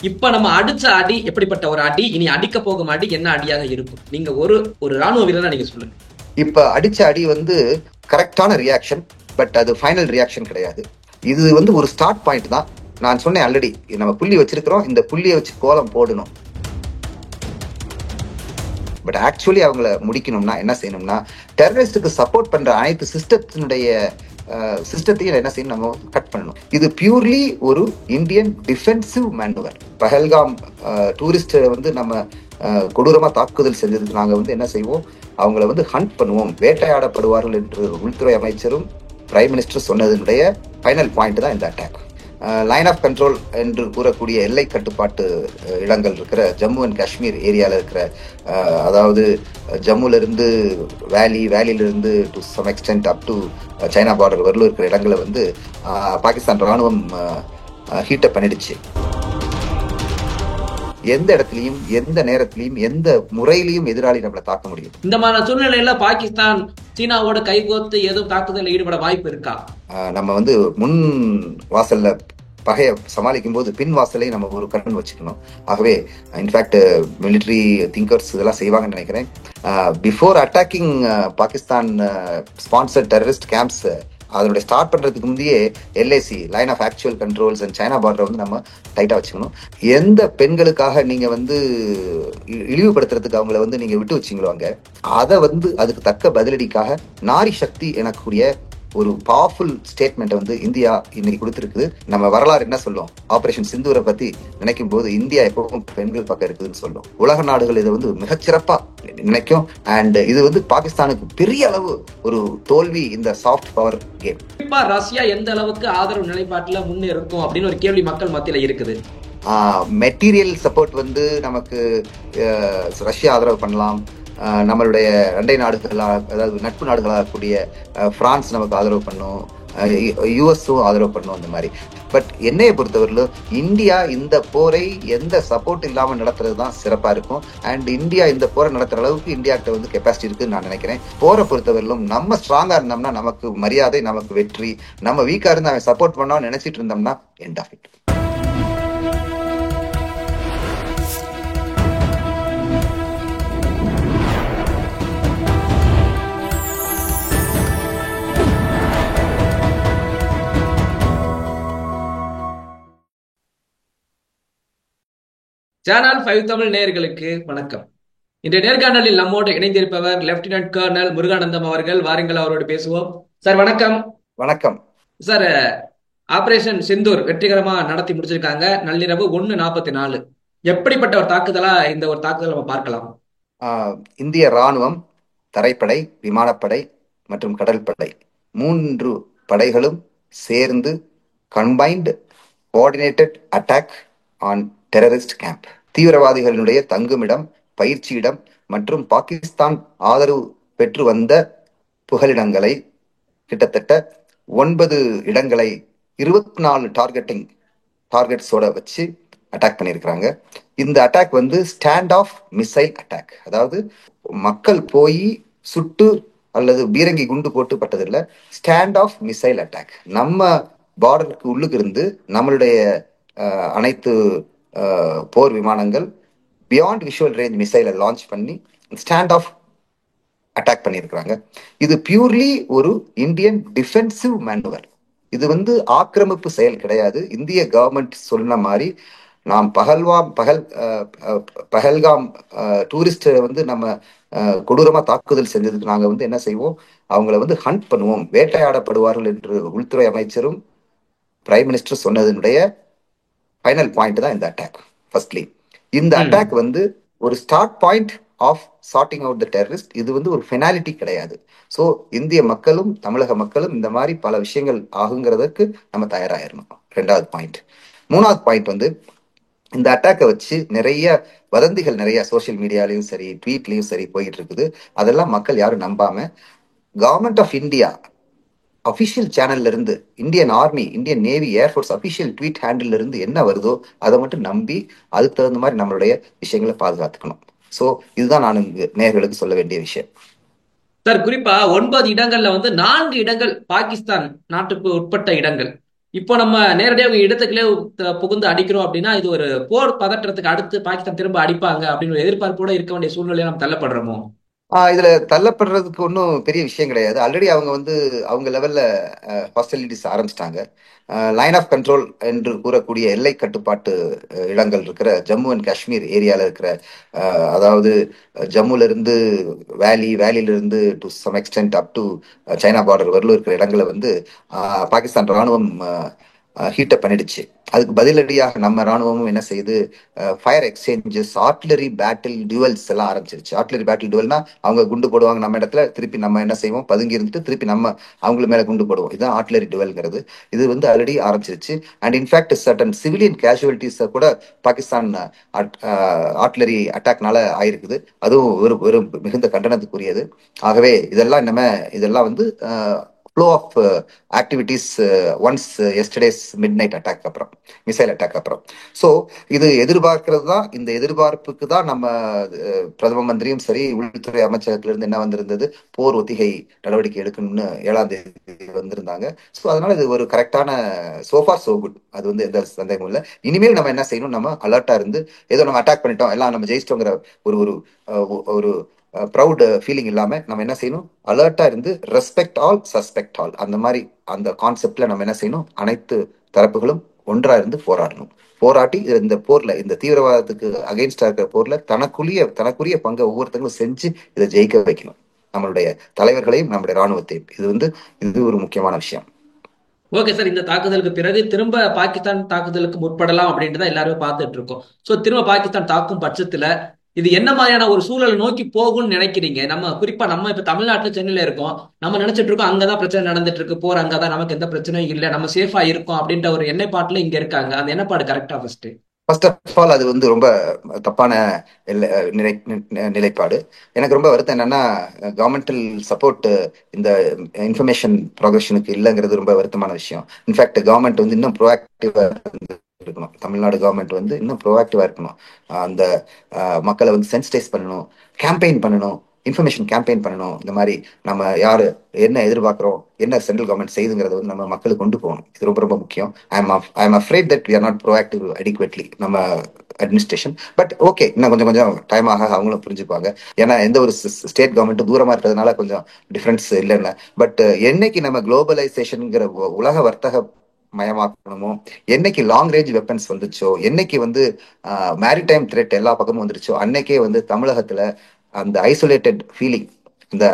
இப்ப நம்ம அடிச்ச அடி எப்படிப்பட்ட ஒரு அடி, இனி அடிக்க போகும் அடி என்ன அடியாக இருக்கும்? நீங்க ஒரு ராணுவ வீரனா நீங்க சொல்லுங்க. இப்ப அடிச்ச அடி கரெக்டான ரியாக்ஷன், பட் அது ஃபைனல் ரியாக்ஷன் கிடையாது. இது ஒரு ஸ்டார்ட் பாயிண்ட் தான். நான் சொன்னேன் ஆல்ரெடி, நம்ம புள்ளி வச்சிருக்கிறோம், இந்த புள்ளியை வச்சு கோலம் போடணும். பட் ஆக்சுவலி அவங்கள முடிக்கணும்னா என்ன செய்யணும்னா, டெரரிஸ்டுக்கு சப்போர்ட் பண்ற அனைத்து சிஸ்டத்தையும் என்ன செய்யணும், நம்ம கட் பண்ணணும். இது பியூர்லி ஒரு Indian defensive manure. Pahalgam tourist நம்ம கொடூரமா தாக்குதல் செஞ்சதுக்கு நாங்க என்ன செய்வோம், அவங்கள ஹண்ட் பண்ணுவோம், வேட்டையாடப்படுவார்கள் என்று உள்துறை அமைச்சரும் பிரைம் மினிஸ்டர் சொன்னதனுடைய ஃபைனல் பாயிண்ட் தான் இந்த அட்டாக். லைன் ஆஃப் கண்ட்ரோல் என்று கூறக்கூடிய எல்லை கட்டுப்பாட்டு இடங்கள் இருக்கிற ஜம்மு அண்ட் காஷ்மீர் ஏரியாவில் இருக்கிற, அதாவது ஜம்முல இருந்து வேலியிலிருந்து to some extent up to China border வரலும் இருக்கிற இடங்களை பாகிஸ்தான் ராணுவம் ஹீட்டப் பண்ணிடுச்சு. எந்த இடத்துலையும் எந்த நேரத்திலையும் எந்த முறையிலையும் எதிராளி நம்மளை தாக்க முடியும். இந்த மாதிரி சூழ்நிலையில பாகிஸ்தான் சீனாவோட கைகோர்த்து ஏதும் தாக்குதல் ஈடுபட வாய்ப்பு இருக்கா? நம்ம முன் வாசல்ல பகையை சமாளிக்கும் போது பின் வாசலை நம்ம ஒரு கண் வச்சுக்கணும். ஆகவே இன்ஃபேக்ட் மிலிட்ரி திங்கர்ஸ் இதெல்லாம் செய்வாங்கன்னு நினைக்கிறேன். Before attacking Pakistan sponsored terrorist camps, அதனுடைய ஸ்டார்ட் பண்றதுக்கு முந்தையே LAC line of actual controls and China பார்டரை நம்ம டைட்டா வச்சுக்கணும். எந்த பெண்களுக்காக நீங்க இழிவுபடுத்துறதுக்கு அவங்கள நீங்க விட்டு வச்சீங்களோ அங்க, அதை அதுக்கு தக்க பதிலடிக்காக நாரி சக்தி எனக்கூடிய ஒரு பவர்ஃபுல் ஸ்டேட்மெண்ட் இந்தியா இன்னைக்கு கொடுத்திருக்குது. நம்ம வரலாறு என்ன சொல்லும், ஆபரேஷன் சிந்தூரை பத்தி நினைக்கும் போது இந்தியா எப்பவும் பெண்கள் பக்கம் இருக்குதுன்னு சொல்லும். உலக நாடுகள் இதை மிகச்சிறப்பா நினைக்கும். அண்ட் இது பாகிஸ்தானுக்கு பெரிய அளவு ஒரு தோல்வி இந்த சாஃப்ட் பவர் கேம். ரஷ்யா எந்த அளவுக்கு ஆதரவு நிலைப்பாட்டுல முன்னேறும் அப்படின்னு ஒரு கேள்வி மக்கள் மத்தியில இருக்குது. மெட்டீரியல் சப்போர்ட் நமக்கு ரஷ்யா ஆதரவு பண்ணலாம். நம்மளுடைய அண்டை நாடுகளாக, அதாவது நட்பு நாடுகளாக கூடிய பிரான்ஸ் நமக்கு ஆதரவு பண்ணும், யுஎஸும் ஆதரவு பண்ணும் அந்த மாதிரி. பட் என்னையை பொறுத்தவரையிலும் இந்தியா இந்த போரை எந்த சப்போர்ட் இல்லாமல் நடத்துறது தான் சிறப்பா இருக்கும். அண்ட் இந்தியா இந்த போரை நடத்துற அளவுக்கு இந்தியாக்கிட்ட கெப்பாசிட்டி இருக்குன்னு நான் நினைக்கிறேன். போரை பொறுத்தவரையிலும் நம்ம ஸ்ட்ராங்கா இருந்தோம்னா நமக்கு மரியாதை, நமக்கு வெற்றி. நம்ம வீக்கா இருந்து அவன் சப்போர்ட் பண்ணோம்னு நினைச்சிட்டு இருந்தோம்னா end of it. Channel 5 Tamil நேயர்களுக்கு வணக்கம். இன்றைய நேர்காணலில் நம்மோடு இணைந்திருப்பவர் லெப்டினன்ட் கர்னல் முருகானந்தம் அவர்கள். வாருங்கள், அவரோடு பேசுவோம். சார் வணக்கம். வணக்கம் சார். ஆபரேஷன் சிந்தூர் வெற்றிகரமா நடத்தி முடிச்சிருக்காங்க. நள்ளிரவு 1:44. எப்படிப்பட்ட ஒரு தாக்குதலா இந்த ஒரு தாக்குதல் நம்ம பார்க்கலாம்? இந்திய ராணுவம், தரைப்படை, விமானப்படை மற்றும் கடல் படை 3 படைகளும் சேர்ந்து combined coordinated attack on terrorist camp, தீவிரவாதிகளுடைய தங்குமிடம், பயிற்சியிடம் மற்றும் பாகிஸ்தான் ஆதரவு பெற்று வந்த புகலிடங்களை கிட்டத்தட்ட 9 இடங்களை 24 டார்கெட்ஸோட வச்சு அட்டாக் பண்ணியிருக்கிறாங்க. இந்த attack stand off missile attack. அதாவது மக்கள் போய் சுட்டு அல்லது பீரங்கி குண்டு போட்டு பட்டதில்லை, ஸ்டாண்ட் ஆஃப் மிசைல் அட்டாக். நம்ம பார்டருக்கு உள்ளுக்கு இருந்து நம்மளுடைய அனைத்து போர் விமானங்கள் பியாண்ட் விஷுவல் ரேஞ்ச் மிசைலை லான்ச் பண்ணி ஸ்டாண்ட் ஆஃப் அட்டாக் பண்ணியிருக்கிறாங்க. இது பியூர்லி ஒரு இந்தியன் டிஃபென்சிவ் மேனுவர். இது ஆக்கிரமிப்பு செயல் கிடையாது. இந்திய கவர்மெண்ட் சொன்ன மாதிரி நாம் பஹல்காம் டூரிஸ்ட் நம்ம கொடூரமா தாக்குதல் செஞ்சதுக்கு நாங்க என்ன செய்வோம், அவங்கள ஹண்ட் பண்ணுவோம், வேட்டையாடப்படுவார்கள் என்று உள்துறை அமைச்சரும் பிரைம் மினிஸ்டர் சொன்னதனுடைய ஃபைனல் பாயிண்ட் தான் இந்த அட்டாக். ஃபர்ஸ்ட்லி இந்த அட்டாக் ஒரு start point of charting out the terrorist. இது ஒரு ஃபெனாலிட்டி கிடையாது. ஸோ இந்திய மக்களும் தமிழக மக்களும் இந்த மாதிரி பல விஷயங்கள் ஆகுங்கிறதுக்கு நம்ம தயாராகிடணும். 2வது பாயிண்ட். 3வது பாயிண்ட் இந்த அட்டாக்கை வச்சு நிறைய வதந்திகள் நிறைய சோசியல் மீடியாலையும் சரி, ட்வீட்லையும் சரி போயிட்டு இருக்குது. அதெல்லாம் மக்கள் யாரும் நம்பாம கவர்மெண்ட் ஆஃப் இந்தியா அபிஷியல் சேனல்ல இருந்து, Indian army, Indian navy, air force official tweet handle இருந்து என்ன வருதோ அதை மட்டும் நம்பி அதுக்கு தகுந்த மாதிரி நம்மளுடைய விஷயங்களை பாதுகாத்துக்கணும். ஸோ இதுதான் நான் நேயர்களுக்கு சொல்ல வேண்டிய விஷயம். சார், குறிப்பா 9 இடங்கள்ல 4 இடங்கள் பாகிஸ்தான் நாட்டுக்கு உட்பட்ட இடங்கள். இப்போ நம்ம நேரடியாக அவங்க இடத்துக்குள்ளே புகுந்து அடிக்கிறோம் அப்படின்னா இது ஒரு போர் பதற்றத்துக்கு அடுத்து பாகிஸ்தான் திரும்ப அடிப்பாங்க அப்படின்னு ஒரு எதிர்பார்ப்போட இருக்க வேண்டிய சூழ்நிலையை நம்ம தள்ளப்படுறோமோ? இதுல தள்ளப்படுறதுக்கு ஒன்றும் பெரிய விஷயம் கிடையாது. ஆல்ரெடி அவங்க அவங்க லெவல்ல ஹாஸ்டிலிட்டிஸ் ஆரம்பிச்சிட்டாங்க. லைன் ஆஃப் கண்ட்ரோல் என்று கூறக்கூடிய எல்லை கட்டுப்பாட்டு இடங்கள் இருக்கிற ஜம்மு அண்ட் காஷ்மீர் ஏரியால இருக்கிற அதாவது ஜம்முல இருந்து வேலியில இருந்து to some extent up to China border வரலும் இருக்கிற இடங்களை பாகிஸ்தான் ராணுவம் ஹீட்டப் பண்ணிடுச்சு. அதுக்கு பதிலடியாக நம்ம ராணுவமும் என்ன செய்யுது, fire exchanges, artillery battle duels எல்லாம் ஆரம்பிச்சிருச்சு. ஆர்ட்லரி பேட்டில் டியூவல்னா அவங்க குண்டு போடுவாங்க நம்ம இடத்துல, திருப்பி நம்ம என்ன செய்வோம், பதுங்கி இருந்துட்டு திருப்பி நம்ம அவங்கள மேல குண்டு போடுவோம். இதுதான் ஆர்ட்லரி டியூவல்ங்கிறது. இது ஆல்ரெடி ஆரம்பிச்சிருச்சு. And in fact certain civilian casualties கூட பாகிஸ்தான் ஆர்ட்லரி அட்டாக்னால ஆயிருக்குது. அதுவும் ஒரு மிகுந்த கண்டனத்துக்குரியது. ஆகவே இதெல்லாம் flow of activities once yesterday's midnight attack அப்புறம், மிசைல் அட்டாக் அப்புறம். ஸோ இது எதிர்பார்க்கிறது தான். இந்த எதிர்பார்ப்புக்கு தான் நம்ம பிரதம மந்திரியும் சரி, உள்துறை அமைச்சகத்திலிருந்து என்ன வந்திருந்தது, போர் ஒத்திகை நடவடிக்கை எடுக்கணும்னு 7ஆம் தேதி வந்திருந்தாங்க. ஸோ அதனால இது ஒரு கரெக்டான, சோஃபார் சோ குட். அது எந்த சந்தேகமும் இல்லை. இனிமேல் நம்ம என்ன செய்யணும், நம்ம அலர்ட்டா இருந்து, ஏதோ நம்ம அட்டாக் பண்ணிட்டோம் எல்லாம் நம்ம ஜெயிச்சிட்டோங்கிற ஒரு ஒரு ஒரு ப்ரௌட் ஃபீலிங் இல்லாம நம்ம என்ன செய்யணும், அலர்ட்டா இருந்து ரெஸ்பெக்ட் ஆல் சஸ்பெக்ட் ஆல், அந்த மாதிரி அந்த கான்செப்ட்ல நம்ம என்ன செய்யணும், அனைத்து தரப்புகளும் ஒன்றா இருந்து போராடணும். போராட்டி இந்த போர்ல, இந்த தீவிரவாதத்துக்கு அகைன்ஸ்டா இருக்கிற போர்ல தனக்குரிய பங்கை ஒவ்வொருத்தங்களும் செஞ்சு இதை ஜெயிக்க வைக்கணும். நம்மளுடைய தலைவர்களையும் நம்முடைய ராணுவத்தையும். இது ஒரு முக்கியமான விஷயம். ஓகே சார், இந்த தாக்குதலுக்கு பிறகு திரும்ப பாகிஸ்தான் தாக்குதலுக்கு முற்படலாம் அப்படின்ட்டு தான் எல்லாருமே பார்த்துட்டு இருக்கோம். ஸோ திரும்ப பாகிஸ்தான் தாக்கும் பட்சத்துல இது என்ன மாதிரியான ஒரு சூழலை நோக்கி போகும்னு நினைக்கிறீங்க? நம்ம குறிப்பா நம்ம இப்ப தமிழ்நாட்டுல சென்னையில இருக்கோம், நம்ம நினைச்சிட்டு இருக்கோம் அங்கதான் பிரச்சனை நடந்துட்டு இருக்கு, போர் அங்கதான், நமக்கு எந்த பிரச்சனையும் இல்லை, நம்ம சேஃபா இருக்கோம் அப்படின்ற ஒரு எண்ணப்பாட்டுல இங்க இருக்காங்க. அந்த எண்ணப்பாடு கரெக்டா ஃபர்ஸ்ட்? ஃபர்ஸ்ட் ஆஃப் ஆல் அது ரொம்ப தப்பான நிலைப்பாடு. எனக்கு ரொம்ப வருத்தம் என்னன்னா, கவர்மெண்டல் சப்போர்ட் இந்த இன்ஃபர்மேஷன் ப்ரோக்ரஷனுக்கு இல்லைங்கிறது ரொம்ப வருத்தமான விஷயம். இன்ஃபேக்ட் கவர்மெண்ட் இன்னும் ப்ரோஆக்டிவா இருக்கணும். தமிழ்நாடு கவர்மெண்ட் இன்னும் ப்ரோஆக்டிவா இருக்கணும். அந்த மக்களை சென்சிடைஸ் பண்ணணும், கேம்பெயின் பண்ணணும், இன்ஃபர்மேஷன் கேம்பெயின் பண்ணணும். இந்த மாதிரி நம்ம யாரு என்ன எதிர்பார்க்கிறோம், என்ன சென்ட்ரல் கவர்மெண்ட் செய்யுங்கிறத நம்ம மக்களுக்கு கொண்டு போகணும். இது ரொம்ப ரொம்ப முக்கியம். I am afraid that we are not proactive adequately நம்ம அட்மினிஸ்ட்ரேஷன். பட் ஓகே, இன்னும் கொஞ்சம் கொஞ்சம் டைம் ஆக அவங்களும் புரிஞ்சுப்பாங்க. ஏன்னா எந்த ஒரு ஸ்டேட் கவர்மெண்ட்டும் தூரமா இருக்கிறதுனால கொஞ்சம் டிஃபரன்ஸ் இல்லைன்னு. பட் என்னைக்கு நம்ம குளோபலைசேஷன்ங்கிற உலக வர்த்தக மயமாக்கணுமோ, என்னைக்கு லாங் ரேஞ்ச் வெப்பன்ஸ் வந்துச்சோ, என்னைக்கு மேரிடைம் த்ரெட் எல்லா பக்கமும் வந்துருச்சோ, அன்னைக்கே தமிழகத்துல அந்த ஐசோலேட்டட் ஃபீலிங், இந்த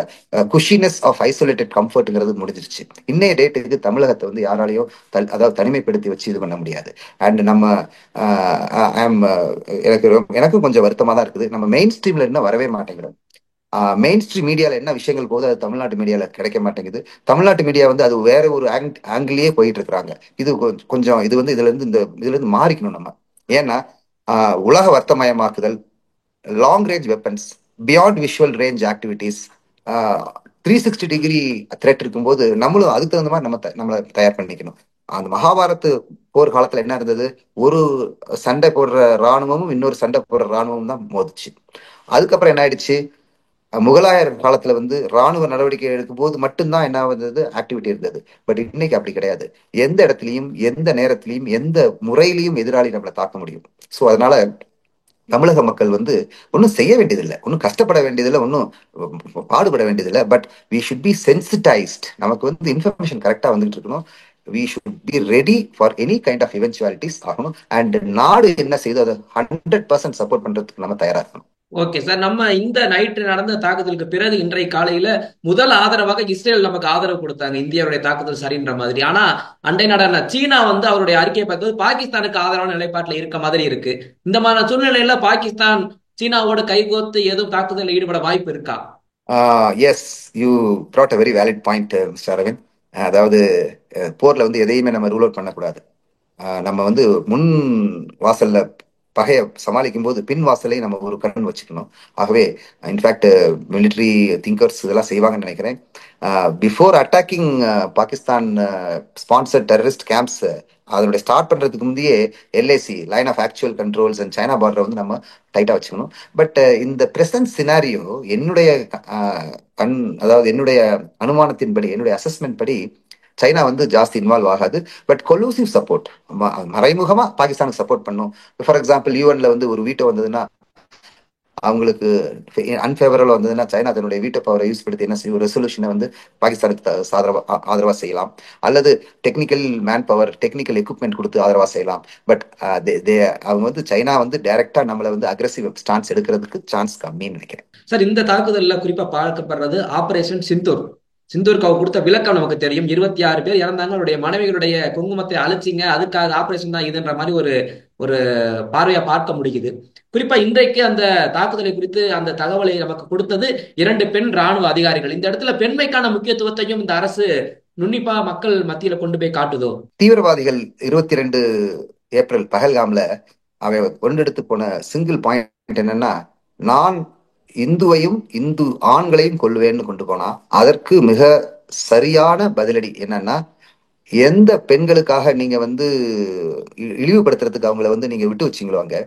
குஷினஸ் ஆஃப் ஐசோலேட்டட் கம்ஃபர்ட்ங்கிறது முடிஞ்சிருச்சு. இன்னைய டேட்டுக்கு தமிழகத்தை யாராலையும் அதாவது தனிமைப்படுத்தி வச்சு இது பண்ண முடியாது. அண்ட் நம்ம எனக்கும் கொஞ்சம் வருத்தமா தான் இருக்குது. நம்ம மெயின் ஸ்ட்ரீம்ல என்ன வரவே மாட்டேங்கிறோம். மெயின் ஸ்ட்ரீம் மீடியால என்ன விஷயங்கள் போது அது தமிழ்நாட்டு மீடியால கிடைக்க மாட்டேங்குது. தமிழ்நாட்டு மீடியா அது வேற ஒரு ஆங்கிலேயே போயிட்டு இருக்கிறாங்க. இது கொஞ்சம் இதுல இருந்து மாறிக்கணும் நம்ம. ஏன்னா உலக வர்த்தமயமாக்குதல், long range weapons, beyond visual range activities, 360 degree threat இருக்கும்போது நம்மளும் அதுக்கு தகுந்த மாதிரி நம்மளை தயார் பண்ணிக்கணும். அந்த மகாபாரத் போர் காலத்துல என்ன இருந்தது, ஒரு சண்டை போடுற ராணுவமும் இன்னொரு சண்டை போடுற ராணுவமும் தான் மோதிச்சு. அதுக்கப்புறம் என்ன ஆயிடுச்சு, முகலாயர் காலத்துல ராணுவ நடவடிக்கை எடுக்கும் போது மட்டும்தான் என்ன வந்தது, ஆக்டிவிட்டி இருந்தது. பட் இன்னைக்கு அப்படி கிடையாது. எந்த இடத்துலையும், எந்த நேரத்திலையும், எந்த முறையிலையும் எதிராளி நம்மளை தாக்க முடியும். ஸோ அதனால தமிழக மக்கள் ஒன்றும் செய்ய வேண்டியதில்லை, ஒன்றும் கஷ்டப்பட வேண்டியதில்லை, ஒன்றும் பாடுபட வேண்டியதில்லை. But we should be sensitised. நமக்கு இன்ஃபர்மேஷன் கரெக்டாக வந்துட்டு இருக்கணும். We should be ready for any kind of eventualities ஆகணும். அண்ட் நாடு என்ன செய்யுதோ அதை 100% சப்போர்ட் பண்றதுக்கு நம்ம தயாரா இருக்கணும். ஓகே சார், நம்ம இந்த நைட்டு நடந்த தாக்குதலுக்கு பிறகு இன்றைய காலையில முதல் ஆதரவாக இஸ்ரேல் நமக்கு ஆதரவு கொடுத்தாங்க, இந்தியாவுடைய தாக்குதல் சரின்ற மாதிரி. ஆனா அண்டை நாடான சீனா அவருடைய அறிக்கையை பார்க்கும்போது பாகிஸ்தானுக்கு ஆதரவான நிலைப்பாட்டில் இருக்க மாதிரி இருக்கு. இந்த மாதிரி சூழ்நிலையில பாகிஸ்தான் சீனாவோட கைகோர்த்து ஏதும் தாக்குதலில் ஈடுபட வாய்ப்பு இருக்கா? Yes, you brought a very valid point, mister Aravind. அதாவது போர்ல எதையுமே நம்ம ரூல் அவுட் பண்ணக்கூடாது. நம்ம முன் வாசல்ல பகையை சமாளிக்கும் போது பின் வாசலை நம்ம ஒரு கண் வச்சுக்கணும். ஆகவே இன்ஃபேக்ட் மிலிட்ரி திங்கர்ஸ் இதெல்லாம் செய்வாங்கன்னு நினைக்கிறேன். Before attacking Pakistan sponsored terrorist camps, அதனுடைய ஸ்டார்ட் பண்றதுக்கு முந்தையே LAC, line of actual controls and China பார்டரை நம்ம டைட்டா வச்சுக்கணும். பட் இந்த பிரசன்ட் சினாரியோ என்னுடைய அதாவது என்னுடைய அனுமானத்தின்படி, என்னுடைய அசஸ்மெண்ட் படி சைனா வந்து ஜாஸ்தி இன்வால்வ் ஆகாது. பட் கொலூசிவ் சப்போர்ட், மறைமுகமா பாகிஸ்தானுக்கு சப்போர்ட் பண்ணும். ஃபார் எக்ஸாம்பிள் யூஎன்ல வந்து ஒரு வீட்டோ வந்ததுன்னா அவங்களுக்கு அன்ஃபேவரபிள் வந்ததுன்னா சைனா தன்னுடைய வீட்டோ பவரை யூஸ் படுத்தி என்ன செய்யும், ரெசல்யூஷனை வந்து பாகிஸ்தானுக்கு ஆதரவா செய்யலாம். அல்லது technical man power, technical equipment கொடுத்து ஆதரவா செய்யலாம். பட் அவங்க வந்து சைனா வந்து டைரக்டா நம்மளை வந்து அக்ரெசிவ் ஸ்டான்ஸ் எடுக்கிறதுக்கு சான்ஸ் கம்மின்னு நினைக்கிறேன். சார், இந்த தாக்குதல்ல குறிப்பா பார்க்கப்படுறது ஆபரேஷன் சிந்தூர். சிந்தூருக்கு அவர் கொடுத்த விளக்கம் நமக்கு தெரியும். 26 பேர் இறந்தாங்க, அவருடைய மனைவிகளுடைய குங்குமத்தை அழிச்சிங்க, அதுக்காக ஆபரேஷன் தான் இதுன்ற மாதிரி ஒரு ஒரு பார்வையா பார்க்க முடியுது. குறிப்பா இன்றைக்கு அந்த தாக்குதலை குறித்து அந்த தகவலை நமக்கு கொடுத்தது 2 பெண் ராணுவ அதிகாரிகள். இந்த இடத்துல பெண்மைக்கான முக்கியத்துவத்தையும் இந்த அரசு நுண்ணிப்பா மக்கள் மத்தியில கொண்டு போய் காட்டுதோ? தீவிரவாதிகள் 22 ஏப்ரல் பஹல்காம்ல அவை கொண்டெடுத்து போன சிங்கிள் பாயிண்ட் என்னன்னா, நான் இந்துவையும் இந்து ஆண்களையும் கொல்லுவேன்னு கொண்டு போனா, அதற்கு மிக சரியான பதிலடி என்னன்னா, எந்த பெண்களுக்காக நீங்க வந்து இழிவுபடுத்துறதுக்கு அவங்கள வந்து நீங்க விட்டு வச்சீங்களோ, அங்க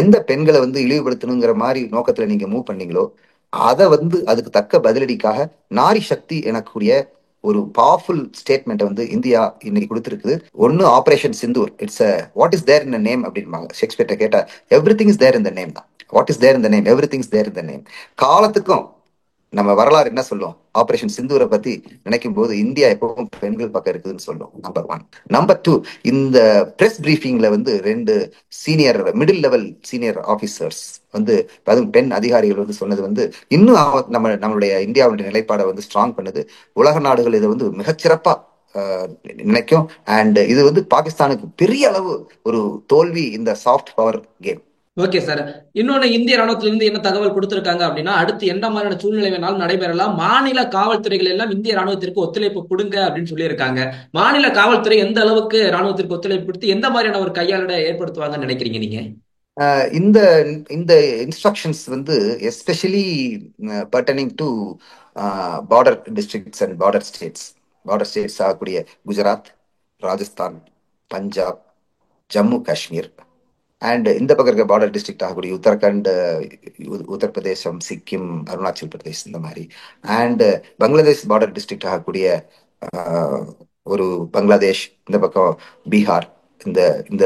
எந்த பெண்களை வந்து இழிவுபடுத்தணுங்கிற மாதிரி நோக்கத்துல நீங்க மூவ் பண்ணீங்களோ, அதை வந்து அதுக்கு தக்க பதிலடிக்காக நாரி சக்தி எனக்கூடிய ஒரு பவர்ஃபுல் ஸ்டேட்மெண்ட் வந்து இந்தியா இன்னைக்கு கொடுத்துருக்குது. ஒன்னு operation Sindoor, it's what is there in name அப்படின்பாங்க. ஷேக்ஸ்பியர்ட்ட கேட்டா everything is there in the name தான். What is there in the name, everything is there in the name. காலத்துக்கும் நம்ம வரலாறு என்ன சொல்லும், ஆபரேஷன் சிந்தூரை பத்தி நினைக்கும் போது இந்தியா எப்பவும் பெண்கள் பக்கம் இருக்குதுன்னு சொல்லும். நம்பர் 1. நம்பர் 2, இந்த பிரஸ் பிரீஃபிங்ல வந்து 2 senior middle level senior officers வந்து, அதுவும் பெண் அதிகாரிகள் வந்து சொன்னது வந்து இன்னும் நம்மளுடைய இந்தியாவுடைய நிலைப்பாடை வந்து ஸ்ட்ராங் பண்ணுது. உலக நாடுகள் இதை வந்து மிகச்சிறப்பா நினைக்கும். அண்ட் இது வந்து பாகிஸ்தானுக்கு பெரிய அளவு ஒரு தோல்வி இந்த soft power game. Okay sir. இன்னொன்னு, இந்திய ராணுவத்திலிருந்து என்ன தகவல் கொடுத்திருக்காங்க அப்படின்னா, அடுத்து எந்த மாதிரியான சூழ்நிலை வேணாலும் நடைபெறலாம், மாநில காவல்துறைகள் எல்லாம் இந்திய ராணுவத்திற்கு ஒத்துழைப்பு கொடுங்க அப்படின்னு சொல்லியிருக்காங்க. மாநில காவல்துறை எந்த அளவுக்கு ராணுவத்திற்கு ஒத்துழைப்பு கொடுத்து எந்த மாதிரியான ஒரு கையாளட ஏற்படுத்துவாங்கன்னு நினைக்கிறீங்க நீங்க? இந்த இந்த இன்ஸ்ட்ரக்ஷன்ஸ் வந்து especially burdening to border districts and border states ஆகக்கூடிய குஜராத், ராஜஸ்தான், பஞ்சாப், ஜம்மு காஷ்மீர் அண்ட் இந்த பக்கம் இருக்க பார்டர் டிஸ்ட்ரிக்ட் ஆகக்கூடிய உத்தரகண்ட், உத்தரப்பிரதேசம், சிக்கிம், அருணாச்சல் பிரதேஷ் இந்த மாதிரி, அண்ட் பங்களாதேஷ் பார்டர் டிஸ்ட்ரிக்ட் ஆகக்கூடிய ஒரு பங்களாதேஷ், இந்த பக்கம் பீகார், இந்த இந்த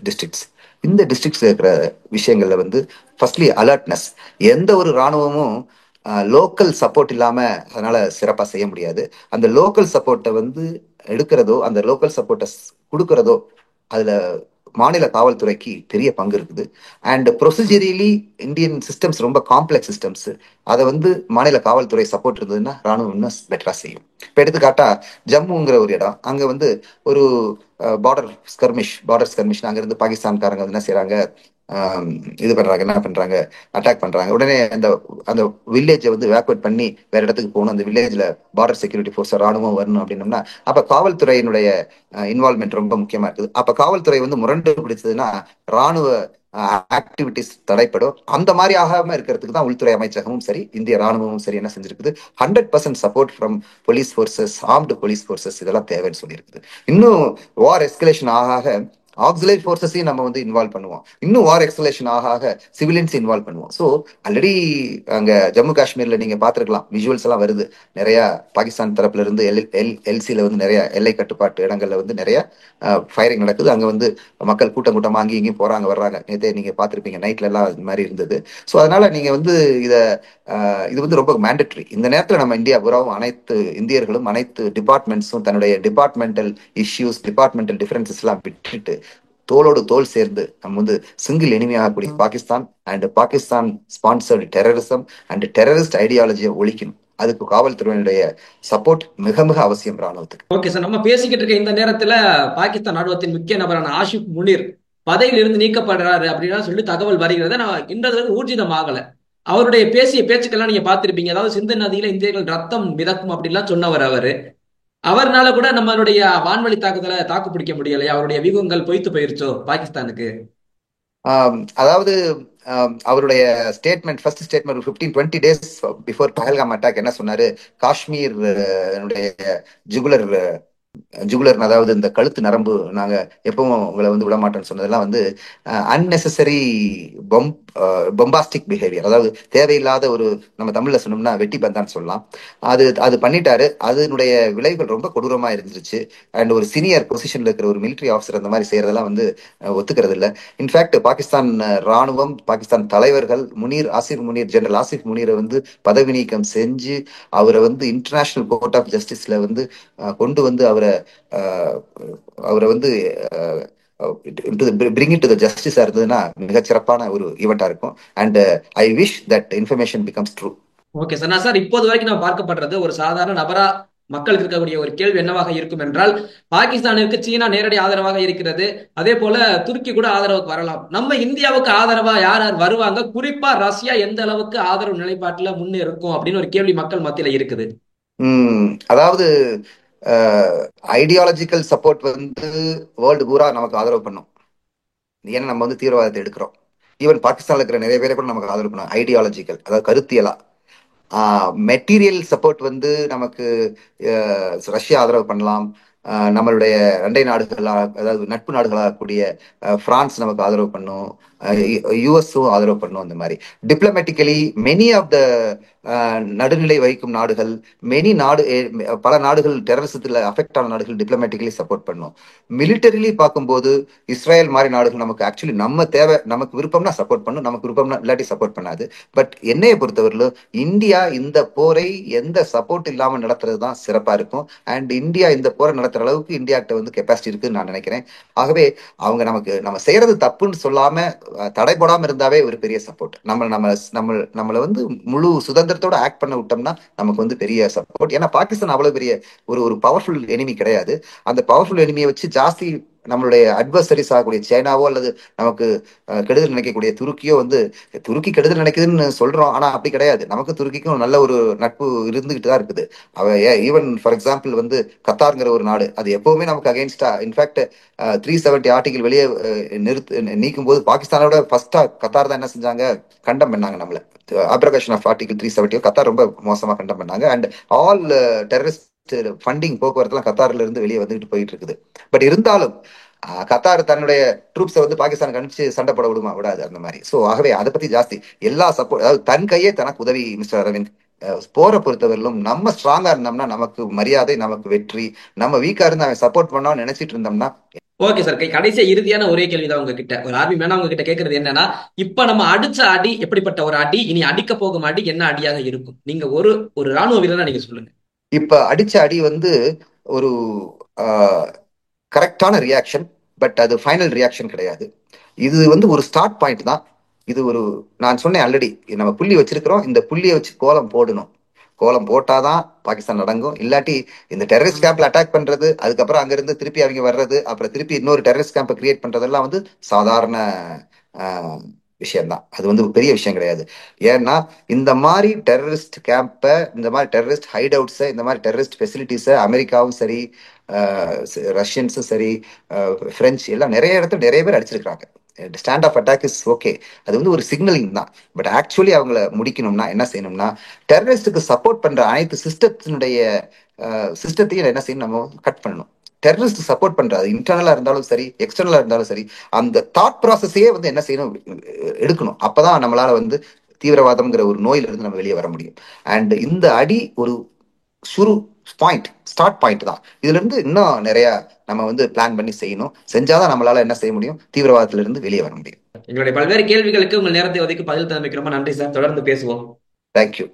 டிஸ்ட்ரிக்ட்ஸ், இந்த டிஸ்ட்ரிக்ட்ஸ் இருக்கிற விஷயங்கள்ல வந்து ஃபர்ஸ்ட்லி அலர்ட்னஸ். எந்த ஒரு இராணுவமும் லோக்கல் சப்போர்ட் இல்லாம அதனால சிறப்பா செய்ய முடியாது. அந்த லோக்கல் சப்போர்ட்டை வந்து எடுக்கிறதோ, அந்த லோக்கல் சப்போர்ட்டை கொடுக்கறதோ, அதுல மாநில காவல்துறைக்கு பெரிய பங்கு இருக்குது. அண்ட் ப்ரொசீஜரலி இந்தியன் சிஸ்டம்ஸ் ரொம்ப காம்ப்ளெக்ஸ் சிஸ்டம்ஸ். அதை வந்து மாநில காவல்துறை சப்போர்ட் இருந்ததுன்னா ராணுவம் இன்னும் பெட்டரா செய்யும். இப்போ எடுத்துக்காட்டா ஜம்முங்கிற ஒரு இடம், அங்க வந்து ஒரு பார்டர் ஸ்கர்மிஷ் அங்க இருந்து பாகிஸ்தான்காரங்க என்ன செய்யறாங்க, என்ன பண்றாங்க, அட்டாக் பண்றாங்க. உடனே அந்த அந்த வில்லேஜை வந்து எவாக்குவேட் பண்ணி வேற இடத்துக்கு போகணும், அந்த வில்லேஜ்ல பார்டர் செக்யூரிட்டி ஃபோர்ஸ் ராணுவம் வரணும் அப்படின்னம்னா, அப்ப காவல்துறையினுடைய இன்வால்மெண்ட் ரொம்ப முக்கியமா இருக்குது. அப்ப காவல்துறை வந்து முரண்டு பிடிச்சதுன்னா ராணுவ ஆக்டிவிட்டிஸ் தடைப்படும். அந்த மாதிரி ஆகாம இருக்கிறதுக்கு தான் உள்துறை அமைச்சகமும் சரி, இந்திய ராணுவமும் சரி என்ன செஞ்சிருக்குது, 100% support from police forces, armed police forces இதெல்லாம் தேவைன்னு சொல்லியிருக்குது. இன்னும் வார் எஸ்கலேஷன் ஆக ஆக்சிலரி ஃபோர்ஸஸையும் நம்ம வந்து இன்வால்வ் பண்ணுவோம். இன்னும் வார் எக்ஸ்கலேஷன் ஆக சிவிலியன்ஸ் இன்வால்வ் பண்ணுவோம். ஸோ ஆல்ரெடி அங்க ஜம்மு காஷ்மீர்ல நீங்க பார்த்துருக்கலாம், விஷுவல்ஸ் எல்லாம் வருது. நிறைய பாகிஸ்தான் தரப்புல இருந்து எல்சியில வந்து நிறைய எல்லை கட்டுப்பாட்டு இடங்கள்ல வந்து நிறைய ஃபயரிங் நடக்குது. அங்க வந்து மக்கள் கூட்டம் கூட்டமா அங்கேயும் இங்கேயும் போறாங்க வர்றாங்க. நேற்றே நீங்க பார்த்துருப்பீங்க, நைட்ல எல்லாம் இது மாதிரி இருந்தது. ஸோ அதனால நீங்க வந்து இது வந்து ரொம்ப மேண்டட்ரி. இந்த நேரத்தில் நம்ம இந்தியா புறாவும் அனைத்து இந்தியர்களும் அனைத்து டிபார்ட்மெண்ட்ஸும் தன்னுடைய டிபார்ட்மெண்டல் இஷ்யூஸ், டிபார்ட்மெண்டல் டிஃபரன்சஸ் எல்லாம் விட்டுட்டு தோளோடு தோல் சேர்ந்து நம்ம வந்து சிங்கிள் எனிமையாகக்கூடிய Pakistan and Pakistan sponsored terrorism and terrorist ஐடியாலஜியை ஒழிக்கணும். அதுக்கு காவல்துறையினுடைய சப்போர்ட் மிக மிக அவசியம் ராணுவத்துக்கு. ஓகே சார், நம்ம பேசிக்கிட்டு இருக்க இந்த நேரத்துல பாகிஸ்தான் ராணுவத்தின் முக்கிய நபரான ஆஷிப் முனீர் பதவியில் இருந்து நீக்கப்படுறாரு அப்படின்னு சொல்லி தகவல் வருகிறது. நான் இன்றது ஊர்ஜிதம் ஆகல. அவருடைய பேசிய பேச்சுக்கெல்லாம் நீங்க பார்த்திருப்பீங்க. அதாவது சிந்து நதியில இந்தியர்கள் ரத்தம் மிதக்கும் அப்படின்லாம் சொன்னவர் அவரு. அவர்னால கூட நம்மளுடைய வான்வழி தாக்குதலை தாக்கு பிடிக்க முடியலையா? அவருடைய வியூகங்கள் பொய்த்து போயிருச்சோ பாகிஸ்தானுக்கு? அதாவது அவருடைய statement, first statement 15-20 days before Pahalgam attack என்ன சொன்னாரு, காஷ்மீர் ஜுகுலர் ஜுகுலர், அதாவது இந்த கழுத்து நரம்பு, நாங்க எப்பவும் உங்களை வந்து விடமாட்டோம்னு சொன்னதெல்லாம் வந்து அன்னெசரி பொம்பாஸ்டிக் பிஹேவியர், அதாவது தேவையில்லாத ஒரு, நம்ம தமிழ்ல சொன்னோம்னா வெட்டி பந்தான்னு சொல்லலாம். அது அது பண்ணிட்டாரு. அதனுடைய விளைவுகள் ரொம்ப கொடூரமா இருந்துச்சு. அண்ட் ஒரு சீனியர் பொசிஷன்ல இருக்கிற ஒரு military ஆஃபீஸர் அந்த மாதிரி செய்யறதெல்லாம் வந்து ஒத்துக்கிறது இல்ல. இன்ஃபேக்ட் பாகிஸ்தான் ராணுவம், பாகிஸ்தான் தலைவர்கள் ஜெனரல் ஆசிஃப் முனீரை வந்து பதவி நீக்கம் செஞ்சு அவரை வந்து இன்டர்நேஷனல் கோர்ட் ஆஃப் ஜஸ்டிஸ்ல வந்து கொண்டு வந்து அஹ், அவரை வந்து பிரிங் டு த ஜஸ்டிஸா இருந்ததுன்னா மிகச்சிறப்பான ஒரு ஈவெண்டா இருக்கும். And I wish that information becomes true. Okay sir. நான் சார் இப்போது வரைக்கும் நான் பார்க்கப்படுறது ஒரு சாதாரண நபரா மக்களுக்கு இருக்கக்கூடிய ஒரு கேள்வி என்னவாக இருக்கும் என்றால், பாகிஸ்தானிற்கு சீனா நேரடி ஆதரவாக இருக்கிறது, அதே போல துருக்கி கூட ஆதரவுக்கு வரலாம். நம்ம இந்தியாவுக்கு ஆதரவா யார் யார் வருவாங்க, குறிப்பா ரஷ்யா எந்த அளவுக்கு ஆதரவு நிலைப்பாட்டுல முன்னே இருக்கும் அப்படின்னு ஒரு கேள்வி மக்கள் மத்தியில இருக்குது. அதாவது ஐடியாலஜிக்கல் சப்போர்ட் வந்து வேர்ல்டு பூரா நமக்கு ஆதரவு பண்ணும். ஏன்னா நம்ம வந்து தீவிரவாதத்தை எடுக்கிறோம். ஈவன் பாகிஸ்தான்ல இருக்கிற நிறைய பேரை கூட நமக்கு ஆதரவு பண்ணும், ஐடியாலஜிக்கல், அதாவது கருத்தியலா. மெட்டீரியல் சப்போர்ட் வந்து நமக்கு ரஷ்யா ஆதரவு பண்ணலாம். நம்மளுடைய அண்டை நாடுகளா, அதாவது நட்பு நாடுகளாக கூடிய பிரான்ஸ் நமக்கு ஆதரவு பண்ணும், யுஎஸும் ஆதரவு பண்ணும். அந்த மாதிரி டிப்ளமேட்டிக்கலி மெனி ஆஃப் த நடுநிலை வகிக்கும் நாடுகள், பல நாடுகள் டெரரிசத்தில் அஃபெக்ட் ஆன நாடுகள் டிப்ளமேட்டிக்கலி சப்போர்ட் பண்ணும். மிலிட்டரிலி பார்க்கும்போது இஸ்ரேல் மாதிரி நாடுகள் நமக்கு ஆக்சுவலி நம்ம தேவை, நமக்கு விருப்பம்னா சப்போர்ட் பண்ணும், நமக்கு விருப்பம்னா இல்லாட்டி சப்போர்ட் பண்ணாது. பட் என்னைய பொறுத்தவரையிலும் இந்தியா இந்த போரை எந்த சப்போர்ட் இல்லாம நடத்துறது தான் சிறப்பா இருக்கும். அண்ட் இந்தியா இந்த போரை நடத்துற அளவுக்கு இந்தியாகிட்ட வந்து கெப்பாசிட்டி இருக்குன்னு நான் நினைக்கிறேன். ஆகவே அவங்க நம்ம செய்யறது தப்புன்னு சொல்லாம தடை போடாம இருந்தாவே ஒரு பெரிய சப்போர்ட். நம்மளை வந்து முழு சுதந்திரத்தோட ஆக்ட் பண்ண விட்டோம்னா நமக்கு வந்து பெரிய சப்போர்ட். ஏன்னா பாகிஸ்தான் அவ்வளவு பெரிய ஒரு பவர்ஃபுல் எனிமி கிடையாது. அந்த பவர்ஃபுல் எனிமியை வச்சு ஜாஸ்தி நம்மளுடைய அட்வர்சரிஸ் ஆகக்கூடிய சைனாவோ அல்லது நமக்கு கெடுதல் நினைக்கக்கூடிய துருக்கியோ வந்து, துருக்கி கெடுதல் நினைக்குதுன்னு சொல்றோம், ஆனா அப்படி கிடையாது. நமக்கு துருக்கிக்கும் நல்ல ஒரு நட்பு இருந்துகிட்டு தான் இருக்குது. ஈவன் ஃபார் எக்ஸாம்பிள் வந்து கத்தாருங்கிற ஒரு நாடு, அது எப்பவுமே நமக்கு அகைன்ஸ்டா. இன்ஃபேக்ட் 370 ஆர்டிகல் வெளியே நீக்கும் போது பாகிஸ்தானோட ஃபர்ஸ்டா கத்தார் தான் என்ன செஞ்சாங்க, கண்டம் பண்ணாங்க நம்மள. அப்ரகேஷன் ஆஃப் ஆர்டிகல் 370 கத்தார் ரொம்ப மோசமா கண்டம் பண்ணாங்க. அண்ட் ஆல் டெரரிஸ்ட் ஃபண்டிங், போக்குவரத்துலாம் கத்தார்ல இருந்து வெளியே வந்துகிட்டு போயிட்டு இருக்குது. பட் இருந்தாலும் கத்தார் தன்னுடைய ட்ரூப்ஸை வந்து பாகிஸ்தானுக்கு அனுப்பிச்சு சண்டை போட விடுமா, விடாது அந்த மாதிரி. ஸோ ஆகவே அதை பத்தி ஜாஸ்தி எல்லா சப்போர்ட், அதாவது தன் கையே தனக்கு உதவி. மிஸ்டர் அரவிந்த், போரை பொறுத்தவரையிலும் நம்ம ஸ்ட்ராங்கா இருந்தோம்னா நமக்கு மரியாதை, நமக்கு வெற்றி. நம்ம வீக்கா இருந்து அவன் சப்போர்ட் பண்ணோம்னு நினைச்சிட்டு இருந்தோம்னா. Okay sir. கடைசியா இறுதியான ஒரே கேள்விதான் உங்ககிட்ட, ஒரு ஆர்மி மேனா உங்ககிட்ட கேட்கறது என்னன்னா, இப்ப நம்ம அடிச்ச அடி எப்படிப்பட்ட ஒரு அடி, இனி அடிக்க போகும் அடி என்ன அடியாக இருக்கும்? நீங்க ஒரு ஒரு ராணுவ வீரனா நீங்க சொல்லுங்க. இப்ப அடிச்ச அடி வந்து ஒரு கரெக்டான ரியாக்ஷன், பட் அது ஃபைனல் ரியாக்ஷன் கிடையாது. இது வந்து ஒரு ஸ்டார்ட் பாயிண்ட் தான். இது ஒரு, நான் சொன்னேன் ஆல்ரெடி, நம்ம புள்ளி வச்சிருக்கிறோம், இந்த புள்ளியை வச்சு கோலம் போடணும். கோலம் போட்டாதான் பாகிஸ்தான் அடங்கும். இல்லாட்டி இந்த டெரரிஸ்ட் கேம்ப்ல அட்டாக் பண்றது, அதுக்கப்புறம் அங்கிருந்து திருப்பி அவங்க வர்றது, அப்புறம் திருப்பி இன்னொரு டெரரிஸ்ட் கேம்பை கிரியேட் பண்றதெல்லாம் வந்து சாதாரண விஷயம்தான். அது வந்து பெரிய விஷயம் கிடையாது. ஏன்னா இந்த மாதிரி டெரரிஸ்ட் கேம்பை, இந்த மாதிரி டெரரிஸ்ட் ஹைட் அவுட்ஸை, இந்த மாதிரி டெரரிஸ்ட் ஃபெசிலிட்டிஸை அமெரிக்காவும் சரி, ரஷ்யன்ஸும் சரி, பிரெஞ்சு எல்லாம் நிறைய இடத்துல நிறைய பேர் அடிச்சிருக்காங்க. Stand off attack is okay, அது வந்து ஒரு சிக்னலிங் தான். பட் ஆக்சுவலி அவங்கள முடிக்கணும்னா என்ன செய்யணும்னா, டெரரிஸ்டுக்கு சப்போர்ட் பண்ற அனைத்து சிஸ்டத்தையும் என்ன செய்யணும், நம்ம கட் பண்ணணும். டெரரிஸ்ட் சப்போர்ட் பண்றது இன்டர்னலா இருந்தாலும் சரி, எக்ஸ்டர்னலா இருந்தாலும் சரி, அந்த தாட் ப்ராசஸையே வந்து என்ன செய்யணும், எடுக்கணும். அப்பதான் நம்மளால வந்து தீவிரவாதம்ங்கிற ஒரு நோயில இருந்து நம்ம வெளியே வர முடியும். அண்ட் இந்த அடி ஒரு சுரு பாயிண்ட், ஸ்டார்ட் பாயிண்ட் தான். இதுல இருந்து இன்னும் நிறைய நம்ம வந்து பிளான் பண்ணி செய்யணும். செஞ்சாதான் நம்மளால என்ன செய்ய முடியும், தீவிரவாதத்துல இருந்து வெளியே வர முடியும். எங்களுடைய பல்வேறு கேள்விகளுக்கு உங்கள் நேரத்தை ஒதுக்கி பதில் தந்தமைக்கு ரொம்ப நன்றி சார். தொடர்ந்து பேசுவோம். தேங்க்யூ.